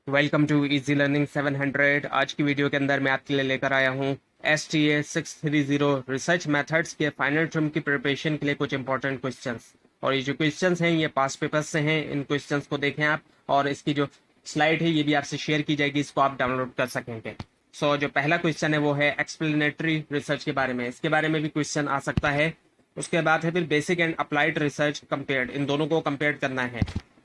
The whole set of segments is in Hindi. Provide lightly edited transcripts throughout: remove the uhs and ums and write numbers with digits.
Welcome to easy learning 700। आज की वीडियो के अंदर मैं आपके लिए लेकर आया हूँ STA 630 रिसर्च मेथड्स के फाइनल टर्म की प्रिपरेशन के लिए कुछ इंपॉर्टेंट क्वेश्चंस। और ये जो क्वेश्चंस हैं ये पास्ट पेपर्स से हैं। इन क्वेश्चंस को देखें आप, और इसकी जो स्लाइड है ये भी आपसे शेयर की जाएगी, इसको आप डाउनलोड कर सकेंगे। जो पहला क्वेश्चन है वो है एक्सप्लेनेटरी रिसर्च के बारे में। इसके बारे में भी क्वेश्चन आ सकता है। उसके बाद है फिर basic and applied research compared, इन दोनों को कंपेयर करना है।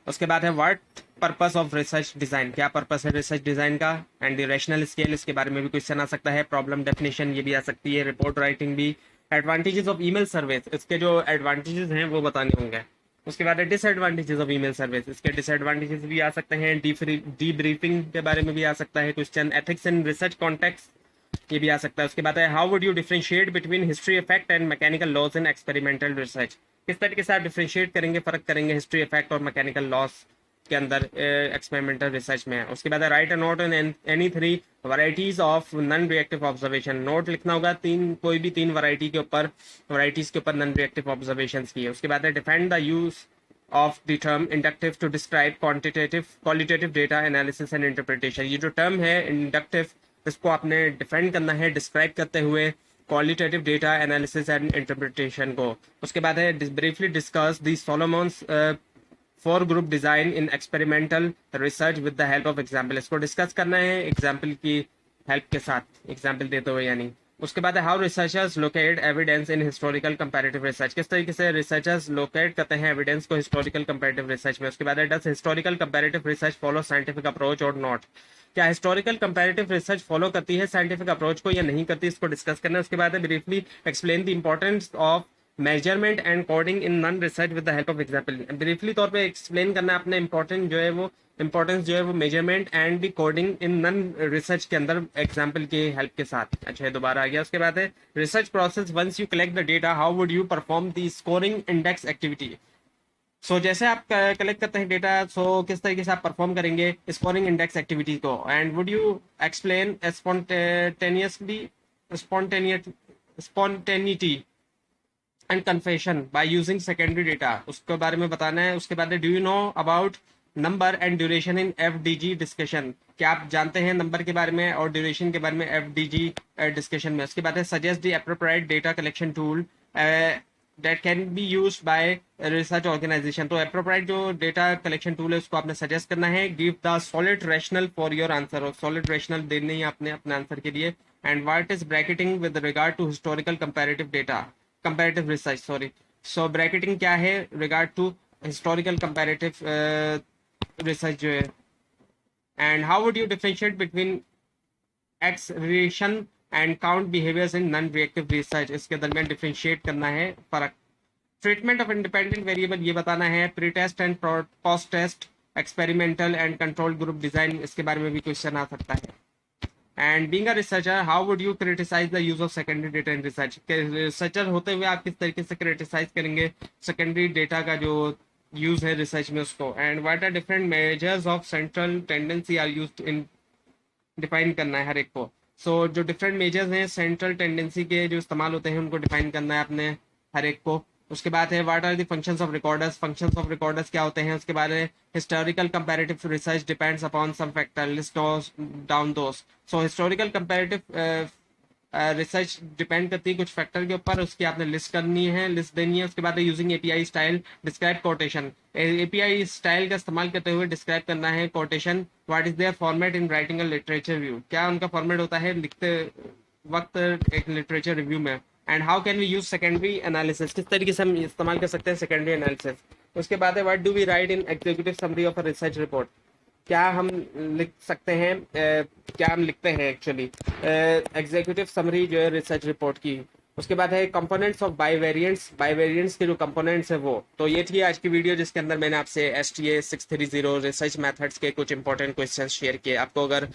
उसके बाद है what purpose of research design, क्या पर्पस है रिसर्च डिजाइन का। एंड द रैशनल स्केल, इसके बारे में भी क्वेश्चन आ सकता है। प्रॉब्लम डेफिनेशन ये भी आ सकती है। रिपोर्ट राइटिंग भी। एडवांटेजेस ऑफ ईमेल सर्विस, इसके जो एडवांटेजेस हैं वो बताने होंगे। उसके बाद है डिसएडवांटेजेस ऑफ ईमेल सर्विस, इसके डिसएडवांटेजेस भी आ सकते हैं। डी ब्रीफिंग के बारे में भी आ सकता है question. Ethics in research context ये भी आ सकता है। उसके बाद है how would you differentiate between history effect and mechanical laws in experimental research, किस तरीके से आप डिफरेंशिएट करेंगे, फर्क करेंगे हिस्ट्री इफेक्ट और मैकेनिकल लॉस के अंदर एक्सपेरिमेंटल रिसर्च में। उसके बाद write a note on any three varieties of non reactive observation, note लिखना होगा कोई भी तीन वैरायटीज के ऊपर नॉन रिएक्टिव ऑब्जर्वेशन की है। उसके बाद है defend the use of the term inductive to describe qualitative data analysis and interpretation. ये जो टर्म है इंडक्टिव, इसको आपने डिफेंड करना है डिस्क्राइब करते हुए qualitative data analysis and interpretation को। उसके बाद है briefly discuss the Solomon's four group design in experimental research with the help of example, इसको डिस्कस करना है एग्जाम्पल की हेल्प के साथ, एग्जाम्पल देते हुए यानी। उसके बाद है how researchers locate evidence in historical comparative research, किस तरीके से रिसर्चर्स लोकेट करते हैं एविडेंस को हिस्टोरिकल कंपैरेटिव रिसर्च में। उसके बाद है does historical comparative research follow scientific approach और नॉट, क्या हिस्टोरिकल कंपैरेटिव रिसर्च फॉलो करती है साइंटिफिक अप्रोच को या नहीं करती, इसको डिस्कस करना है। उसके बाद है briefly explain the importance of measurement and coding in non research with the help of example, briefly तौर पे एक्सप्लेन करना है अपने इंपॉर्टेंस जो है वो measurement and the coding in non research के अंदर एग्जाम्पल के हेल्प के साथ। अच्छा, दोबारा आ गया। उसके बाद है research process once you collect the data how would you perform the scoring index activity, जैसे आप कलेक्ट करते हैं डेटा, किस तरीके से आप परफॉर्म करेंगे स्कोरिंग इंडेक्स एक्टिविटी को। And would you explain spontaneity and confession by using secondary data, उसके बारे में बताना है। उसके बाद do you know about number and duration in FDG discussion, क्या आप जानते हैं नंबर के बारे में और ड्यूरेशन के बारे में FDG डिस्कशन में। उसके बाद है suggest the appropriate data collection tool that can be used by research organization, तो एप्रोप्रिएट जो डेटा कलेक्शन टूल है उसको आपने सजेस्ट करना है। Give the solid rational for your answer, और सॉलिड रैशनल देने ही आपने अपने आंसर के लिए। And what is bracketing with regard to historical comparative research, bracketing क्या है regard to historical comparative research जो है। And how would you differentiate between एक्सरेशन and count behaviours in non reactive research, इसके दरमियान डिफरेंशिएट करना है फर्क। ट्रीटमेंट ऑफ इंडिपेंडेंट वेरिएबल ये बताना है। Pre test and post test experimental and control group design, इसके बारे में भी क्वेश्चन आ सकता है। And being a researcher how would you criticize the use of secondary data in research, researcher होते हुए आप किस तरीके से क्रिटिसाइज करेंगे सेकेंडरी डेटा का जो यूज है रिसर्च में उसको। And what are different measures of central tendency are used in, define करना है हर एक को। जो डिफरेंट मेजर्स हैं सेंट्रल टेंडेंसी के जो इस्तेमाल होते हैं उनको डिफाइन करना है अपने हर एक को। उसके बाद है what are the functions of recorders क्या होते हैं। उसके बाद है historical comparative research depends upon some factor, list down those. Historical comparative research depend करती है कुछ फैक्टर के ऊपर, उसकी आपने लिस्ट करनी है, लिस्ट देनी है। उसके बाद using API style describe quotation, API style का इस्तेमाल करते हुए डिस्क्राइब करना है quotation. What is their format in writing a literature review, क्या उनका फॉर्मेट होता है लिखते वक्त एक लिटरेचर रिव्यू में। And how can we use secondary analysis, किस तरीके से हम इस्तेमाल कर सकते हैं सेकेंडरी एनालिसिस। उसके बाद है what do we write in executive summary of a research report, क्या हम लिख सकते हैं क्या हम लिखते हैं एक्चुअली एग्जीक्यूटिव समरी जो है रिसर्च रिपोर्ट की। उसके बाद है कंपोनेंट्स ऑफ बाइवेरिएंट्स के जो कंपोनेंट्स है वो। तो ये थी आज की वीडियो जिसके अंदर मैंने आपसे STA 630 रिसर्च मेथड्स के कुछ इंपॉर्टेंट क्वेश्चंस शेयर किए। आपको अगर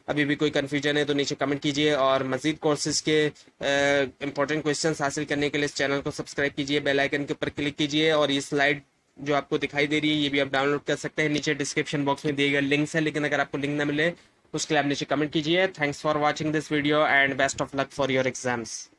अभी भी कोई कन्फ्यूजन है तो नीचे कमेंट कीजिए, और मजीद कोर्सेज के इंपॉर्टेंट क्वेश्चंस हासिल करने के लिए इस चैनल को सब्सक्राइब कीजिए, बेल आइकन के ऊपर क्लिक कीजिए, और ये स्लाइड जो आपको दिखाई दे रही है ये भी आप डाउनलोड कर सकते हैं। नीचे डिस्क्रिप्शन बॉक्स में दिए गए लिंक्स है, लेकिन अगर आपको लिंक ना मिले उसके लिए आप नीचे कमेंट कीजिए। Thanks for watching this video and best of luck for your exams.